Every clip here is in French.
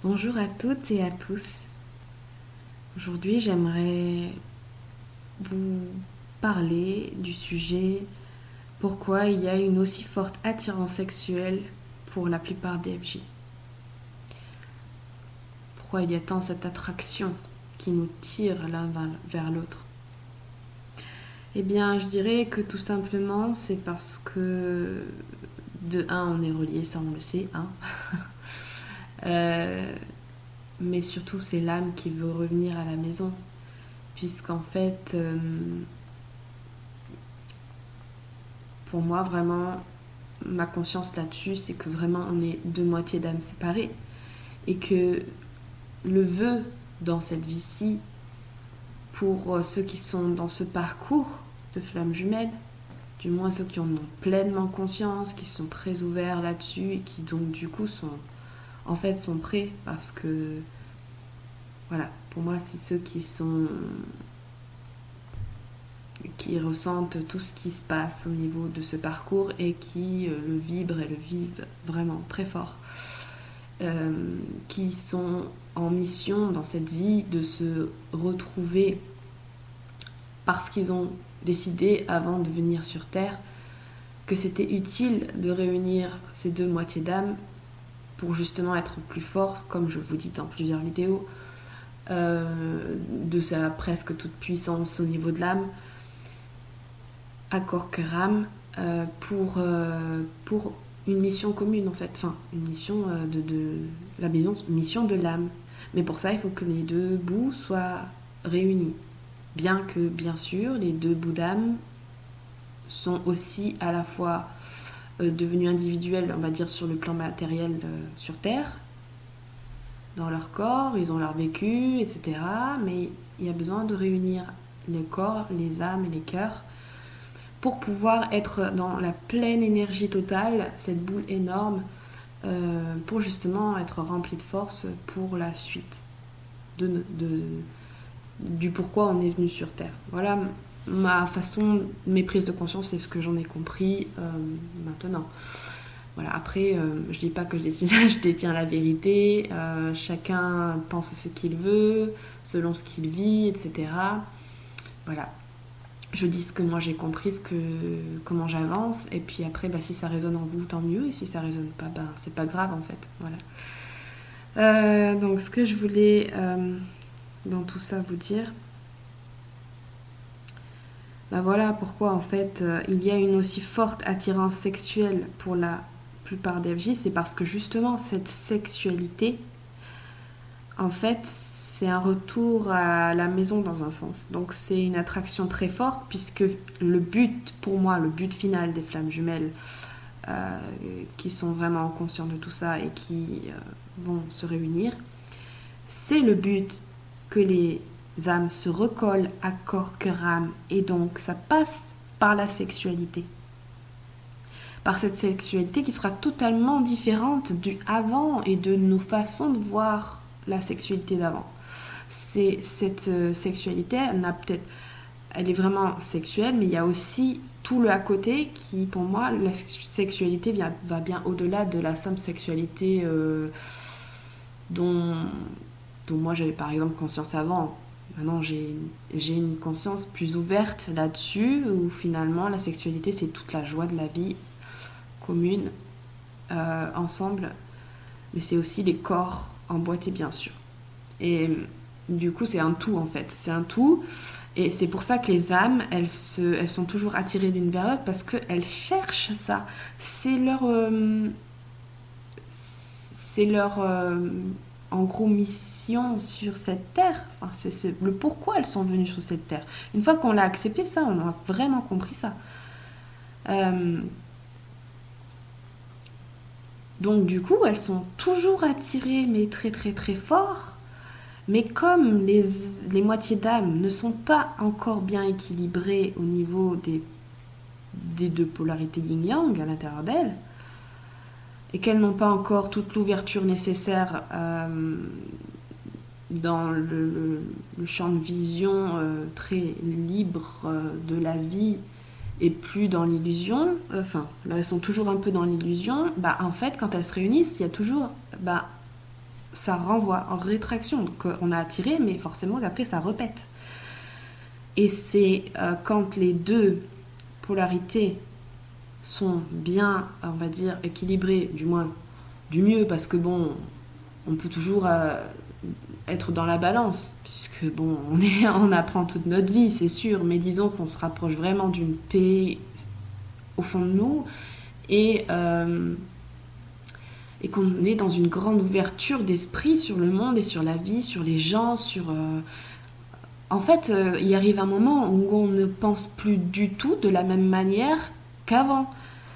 Bonjour à toutes et à tous. Aujourd'hui, j'aimerais vous parler du sujet pourquoi il y a une aussi forte attirance sexuelle pour la plupart des FJ. Pourquoi il y a tant cette attraction qui nous tire l'un vers l'autre. Eh bien, je dirais que tout simplement, c'est parce que de un, on est relié, ça on le sait, hein. Euh, mais surtout, c'est l'âme qui veut revenir à la maison. Puisqu'en fait, pour moi, vraiment, ma conscience là-dessus, c'est que vraiment, on est deux moitiés d'âme séparées. Et que le vœu dans cette vie-ci, pour ceux qui sont dans ce parcours de flammes jumelles, du moins ceux qui en ont pleinement conscience, qui sont très ouverts là-dessus et qui donc du coup sont prêts parce que voilà, pour moi c'est ceux qui ressentent tout ce qui se passe au niveau de ce parcours et qui le vibrent et le vivent vraiment très fort. Qui sont en mission dans cette vie de se retrouver parce qu'ils ont décidé avant de venir sur Terre que c'était utile de réunir ces deux moitiés d'âme pour justement être plus fort, comme je vous dis dans plusieurs vidéos, de sa presque toute puissance au niveau de l'âme, à corps cœur âme, pour une mission commune en fait, enfin une mission la mission de l'âme. Mais pour ça, il faut que les deux bouts soient réunis. Bien que, bien sûr, les deux bouts d'âme sont aussi à la fois devenus individuels, on va dire sur le plan matériel sur Terre, dans leur corps, ils ont leur vécu, etc. Mais il y a besoin de réunir le corps, les âmes et les cœurs pour pouvoir être dans la pleine énergie totale, cette boule énorme, pour justement être rempli de force pour la suite du pourquoi on est venu sur Terre. Voilà ma façon, mes prises de conscience, c'est ce que j'en ai compris maintenant. Voilà, après, je dis pas que je détiens la vérité, chacun pense ce qu'il veut, selon ce qu'il vit, etc. Voilà, je dis ce que moi j'ai compris, comment j'avance, et puis après, si ça résonne en vous, tant mieux, et si ça résonne pas, c'est pas grave en fait. Voilà. Donc ce que je voulais dans tout ça vous dire, voilà pourquoi en fait il y a une aussi forte attirance sexuelle pour la plupart des FJ, c'est parce que justement cette sexualité, en fait, c'est un retour à la maison dans un sens. Donc c'est une attraction très forte puisque le but, pour moi, le but final des flammes jumelles, qui sont vraiment conscients de tout ça et qui vont se réunir, c'est le but que les âmes se recollent à corps, cœur, âme. Et donc ça passe par la sexualité. Par cette sexualité qui sera totalement différente du avant et de nos façons de voir la sexualité d'avant. Cette sexualité, elle est vraiment sexuelle, mais il y a aussi tout le à côté qui, pour moi, la sexualité va bien au-delà de la simple sexualité dont moi j'avais par exemple conscience avant. Maintenant, j'ai une conscience plus ouverte là-dessus, où finalement la sexualité c'est toute la joie de la vie commune, ensemble, mais c'est aussi les corps emboîtés bien sûr. Et du coup c'est un tout en fait, c'est un tout. Et c'est pour ça que les âmes, elles sont toujours attirées l'une vers l'autre parce qu'elles cherchent ça. C'est leur en gros mission sur cette terre. Enfin, c'est le pourquoi elles sont venues sur cette terre. Une fois qu'on l'a accepté ça, on a vraiment compris ça. Donc du coup, elles sont toujours attirées, mais très très très fort. Mais comme les moitiés d'âme ne sont pas encore bien équilibrées au niveau des deux polarités yin-yang à l'intérieur d'elles, et qu'elles n'ont pas encore toute l'ouverture nécessaire dans le champ de vision très libre de la vie et plus dans l'illusion, là elles sont toujours un peu dans l'illusion, en fait quand elles se réunissent, il y a toujours ça renvoie en rétraction. Donc on a attiré, mais forcément après ça repète. Et c'est quand les deux polarités sont bien, on va dire, équilibrées, du moins du mieux, parce que bon, on peut toujours être dans la balance, puisque bon, on apprend toute notre vie, c'est sûr, mais disons qu'on se rapproche vraiment d'une paix au fond de nous, et qu'on est dans une grande ouverture d'esprit sur le monde et sur la vie, sur les gens, sur... En fait, il arrive un moment où on ne pense plus du tout de la même manière qu'avant.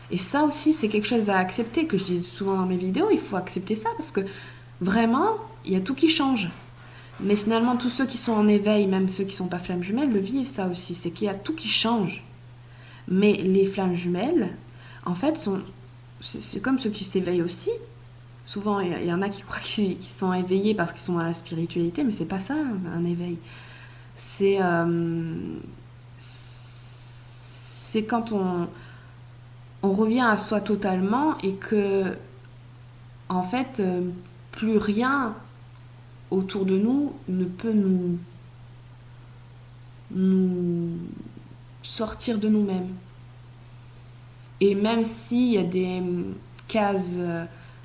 Et ça aussi, c'est quelque chose à accepter, que je dis souvent dans mes vidéos, il faut accepter ça, parce que vraiment, il y a tout qui change. Mais finalement, tous ceux qui sont en éveil, même ceux qui ne sont pas flammes jumelles, le vivent ça aussi, c'est qu'il y a tout qui change. Mais les flammes jumelles, en fait, c'est comme ceux qui s'éveillent aussi. Souvent, il y en a qui croient qu'ils sont éveillés parce qu'ils sont dans la spiritualité, mais c'est pas ça, un éveil. C'est quand on revient à soi totalement et que, en fait, plus rien autour de nous ne peut nous sortir de nous-mêmes. Et même s'il y a des cases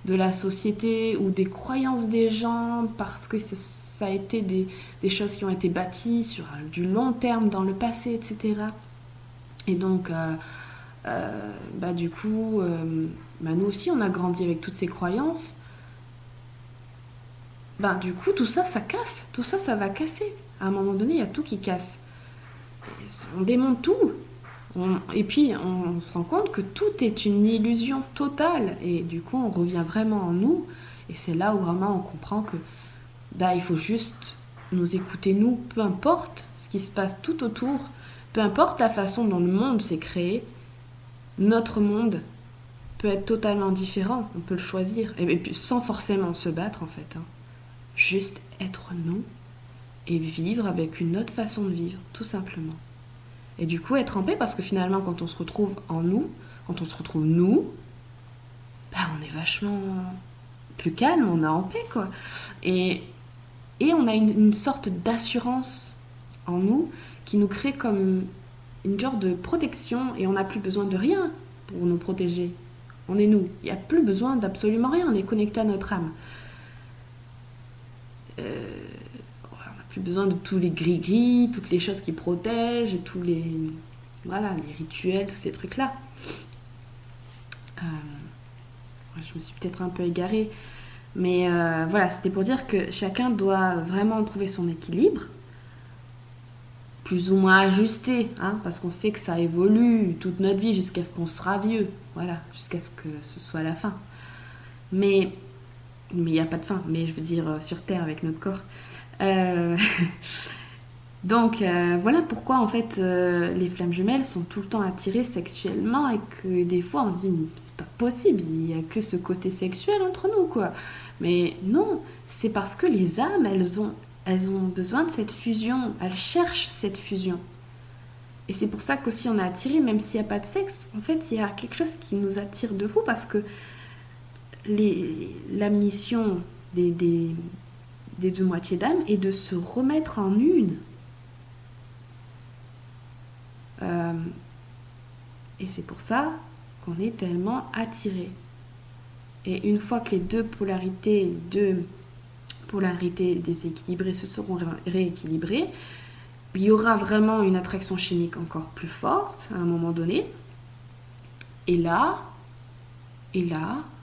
de la société ou des croyances des gens, parce que ça a été des choses qui ont été bâties sur du long terme dans le passé, etc. Et donc, du coup, nous aussi, on a grandi avec toutes ces croyances. Du coup, tout ça, ça casse. Tout ça, ça va casser. À un moment donné, il y a tout qui casse. On démonte tout. Et puis, on se rend compte que tout est une illusion totale. Et du coup, on revient vraiment en nous. Et c'est là où vraiment on comprend que il faut juste nous écouter, nous, peu importe ce qui se passe tout autour, peu importe la façon dont le monde s'est créé, notre monde peut être totalement différent. On peut le choisir. Et puis, sans forcément se battre, en fait. Juste être nous et vivre avec une autre façon de vivre, tout simplement. Et du coup, être en paix, parce que finalement, quand on se retrouve en nous, quand on se retrouve nous, on est vachement plus calme, on est en paix, quoi. Et on a une sorte d'assurance en nous qui nous crée comme une genre de protection et on n'a plus besoin de rien pour nous protéger. On est nous. Il n'y a plus besoin d'absolument rien. On est connecté à notre âme. On n'a plus besoin de tous les gris-gris, toutes les choses qui protègent, et tous les rituels, tous ces trucs-là. Je me suis peut-être un peu égarée. Mais c'était pour dire que chacun doit vraiment trouver son équilibre, plus ou moins ajusté, parce qu'on sait que ça évolue toute notre vie jusqu'à ce qu'on sera vieux, jusqu'à ce que ce soit la fin. Mais il n'y a pas de fin, mais je veux dire sur Terre avec notre corps. Donc voilà pourquoi en fait les flammes jumelles sont tout le temps attirées sexuellement et que des fois on se dit mais c'est pas possible, il n'y a que ce côté sexuel entre nous quoi. Mais non, c'est parce que les âmes elles ont besoin de cette fusion, elles cherchent cette fusion. Et c'est pour ça qu'aussi on est attiré, même s'il n'y a pas de sexe, en fait il y a quelque chose qui nous attire de fou parce que la mission des deux moitiés d'âme est de se remettre en une. Et c'est pour ça qu'on est tellement attiré. Et une fois que les deux polarités déséquilibrées se seront rééquilibrées, il y aura vraiment une attraction chimique encore plus forte à un moment donné. Et là,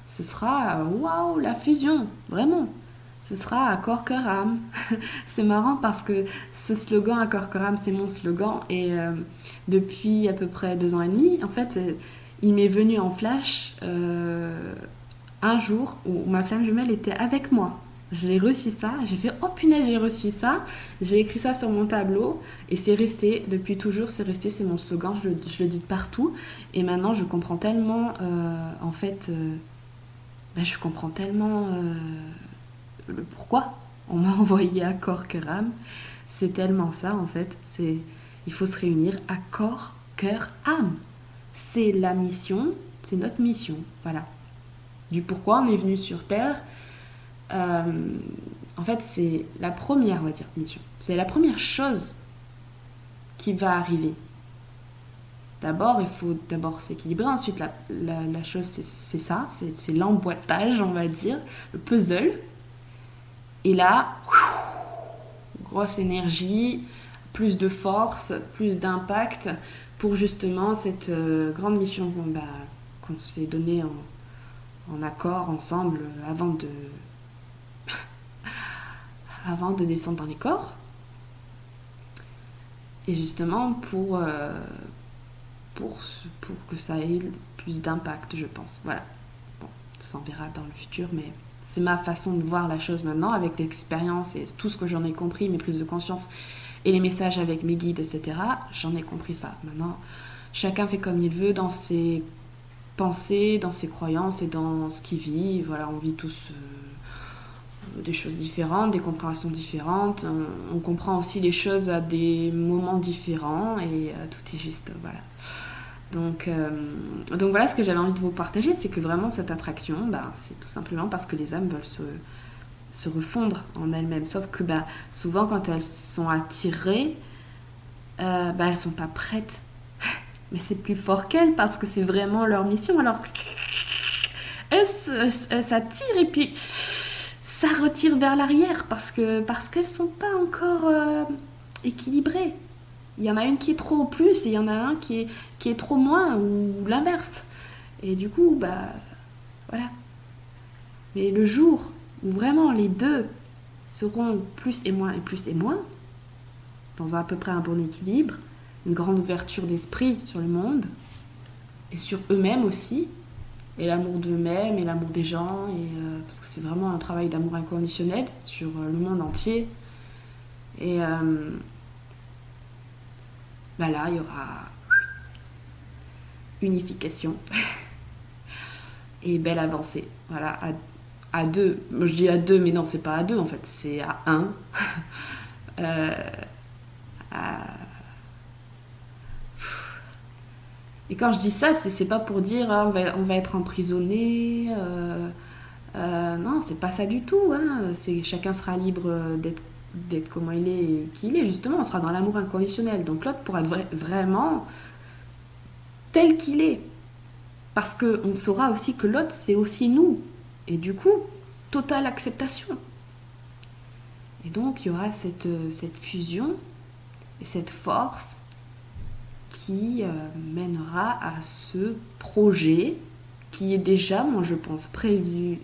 ce sera waouh, la fusion, vraiment. Ce sera à corps, cœur, âme. C'est marrant parce que ce slogan à corps, cœur, âme, c'est mon slogan. Et depuis à peu près 2 ans et demi, en fait, il m'est venu en flash un jour où ma flamme jumelle était avec moi. J'ai reçu ça, j'ai fait oh punaise, j'ai reçu ça. J'ai écrit ça sur mon tableau et c'est resté, depuis toujours, c'est mon slogan, je le dis partout. Et maintenant, je comprends tellement, je comprends tellement... le pourquoi on m'a envoyé à corps, cœur, âme. C'est tellement ça en fait, il faut se réunir à corps, cœur, âme. C'est la mission, c'est notre mission, voilà. Du pourquoi on est venu sur Terre, euh, en fait, c'est la première, on va dire, mission. C'est la première chose qui va arriver. D'abord, il faut d'abord s'équilibrer. Ensuite, la chose, c'est ça, c'est l'emboîtage, on va dire, le puzzle. Et là, grosse énergie, plus de force, plus d'impact pour justement cette grande mission qu'on s'est donnée en accord ensemble avant de descendre dans les corps. Et justement pour que ça ait plus d'impact, je pense. Voilà. Bon, ça en verra dans le futur, mais c'est ma façon de voir la chose maintenant, avec l'expérience et tout ce que j'en ai compris, mes prises de conscience et les messages avec mes guides, etc. J'en ai compris ça. Maintenant, chacun fait comme il veut dans ses pensées, dans ses croyances et dans ce qu'il vit. Voilà, on vit tous des choses différentes, des compréhensions différentes. On comprend aussi les choses à des moments différents et tout est juste, voilà. Donc voilà ce que j'avais envie de vous partager, c'est que vraiment cette attraction, c'est tout simplement parce que les âmes veulent se refondre en elles-mêmes. Sauf que souvent quand elles sont attirées, elles sont pas prêtes. Mais c'est plus fort qu'elles parce que c'est vraiment leur mission. Alors elles s'attirent et puis ça retire vers l'arrière parce qu'elles sont pas encore équilibrées. Il y en a une qui est trop au plus et il y en a un qui est trop moins ou l'inverse. Et du coup, voilà. Mais le jour où vraiment les deux seront plus et moins et plus et moins, dans à peu près un bon équilibre, une grande ouverture d'esprit sur le monde et sur eux-mêmes aussi, et l'amour d'eux-mêmes et l'amour des gens, parce que c'est vraiment un travail d'amour inconditionnel sur le monde entier. Et là, il y aura unification et belle avancée. Voilà, à deux. Je dis à deux, mais non, c'est pas à deux en fait, c'est à un. Et quand je dis ça, c'est pas pour dire on va être emprisonné. Non, c'est pas ça du tout. Chacun sera libre d'être comment il est et qui il est. Justement, on sera dans l'amour inconditionnel. Donc l'autre pourra être vraiment tel qu'il est. Parce qu'on saura aussi que l'autre, c'est aussi nous. Et du coup, totale acceptation. Et donc, il y aura cette fusion et cette force qui mènera à ce projet qui est déjà, moi je pense, prévu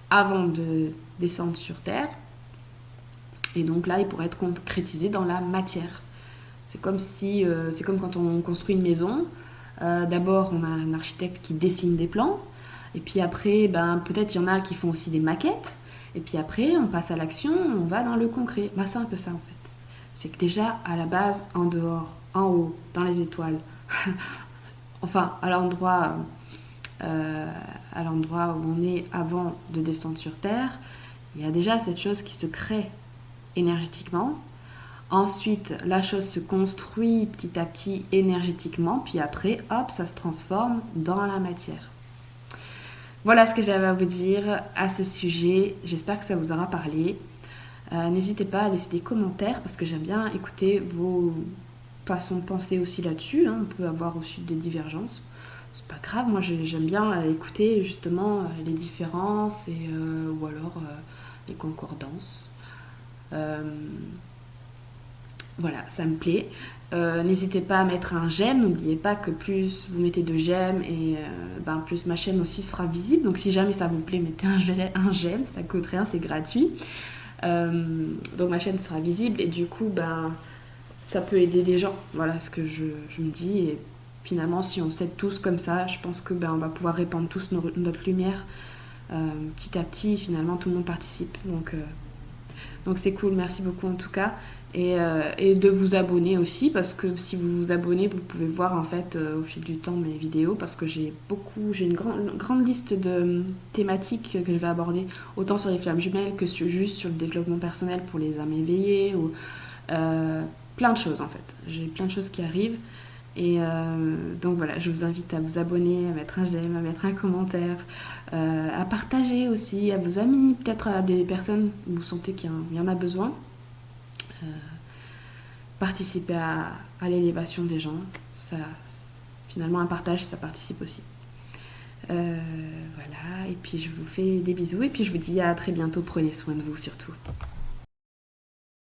avant de descendre sur Terre. Et donc là, il pourrait être concrétisé dans la matière. C'est comme quand on construit une maison. D'abord, on a un architecte qui dessine des plans. Et puis après, peut-être il y en a qui font aussi des maquettes. Et puis après, on passe à l'action, on va dans le concret. C'est un peu ça en fait. C'est que déjà, à la base, en dehors, en haut, dans les étoiles, enfin, à l'endroit où on est avant de descendre sur Terre, il y a déjà cette chose qui se crée énergétiquement. Ensuite, la chose se construit petit à petit énergétiquement, puis après, hop, ça se transforme dans la matière. Voilà ce que j'avais à vous dire à ce sujet. J'espère que ça vous aura parlé. N'hésitez pas à laisser des commentaires parce que j'aime bien écouter vos façons de penser aussi là-dessus. On peut avoir aussi des divergences. C'est pas grave, moi j'aime bien écouter justement les différences ou alors les concordances. Voilà, ça me plaît. N'hésitez pas à mettre un j'aime. N'oubliez pas que plus vous mettez de j'aime et plus ma chaîne aussi sera visible. Donc si jamais ça vous plaît, mettez un j'aime, ça coûte rien, c'est gratuit. Donc ma chaîne sera visible et du coup ça peut aider des gens. Voilà ce que je me dis. Et finalement, si on s'aide tous comme ça, je pense que on va pouvoir répandre tous notre lumière petit à petit. Finalement, tout le monde participe. Donc c'est cool. Merci beaucoup en tout cas. Et de vous abonner aussi, parce que si vous vous abonnez, vous pouvez voir en fait au fil du temps mes vidéos, parce que j'ai une grande liste de thématiques que je vais aborder, autant sur les flammes jumelles que juste sur le développement personnel pour les âmes éveillées, ou plein de choses en fait. J'ai plein de choses qui arrivent, Et donc voilà, je vous invite à vous abonner, à mettre un j'aime, à mettre un commentaire, à partager aussi à vos amis, peut-être à des personnes où vous sentez qu'il y en a besoin. Participer à l'élévation des gens, ça, finalement un partage, ça participe aussi. Voilà, et puis je vous fais des bisous et puis je vous dis à très bientôt, prenez soin de vous surtout.